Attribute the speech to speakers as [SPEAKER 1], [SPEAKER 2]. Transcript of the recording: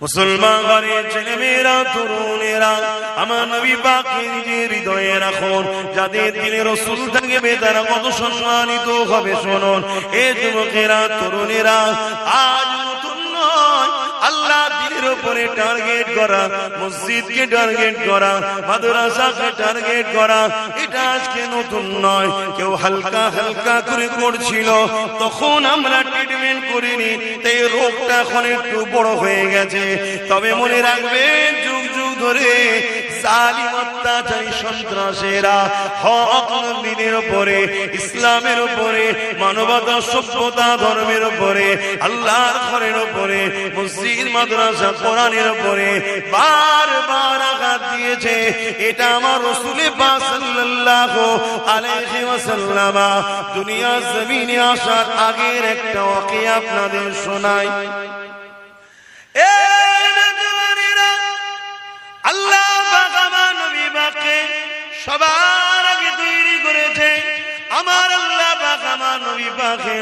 [SPEAKER 1] মুসলমান ঘরের ছেলেমেয়েরা, তরুণেরা, আমার নবী পাকের নিজের হৃদয়ে রাখুন। যাদের দিনে রাসূল থাকবে তারা কত সম্মানিত হবে শুনুন। এ যুবকেরা, তরুণেরা, আজ নতুন নয়, আল্লাহ দিনের উপরে টার্গেট করা, মসজিদকে টার্গেট করা, মাদ্রাসাকে টার্গেট করা, এটা আজকে নতুন নয়। কেউ হালকা হালকা করে করছিল, তখন আমরা ট্রিটমেন্ট করিনি, তাই রোগটা এখন একটু বড় হয়ে গেছে। তবে মনে রাখবেন, যুগ যুগ ধরে জালিম অত্যাচারী সন্ত্রাসীরা হক নবীর উপরে, ইসলামের উপরে, মানবতা, সভ্যতা, ধর্মের উপরে, আল্লাহর ঘরের উপরে, মসজিদ, মাদ্রাসা, কোরআনের উপরে বারবার আঘাত দিয়েছে। এটা আমার রাসূল পাক সাল্লাল্লাহু আলাইহি ওয়াসাল্লাম দুনিয়ার জমিনে আসার আগের একটা ওয়াকিয়া আপনাদের শোনাই। আল্লাহ পাক আমার নবী পাককে সবার আগে তৈরি করেছে। আমার আল্লাহ পাক আমার নবী পাককে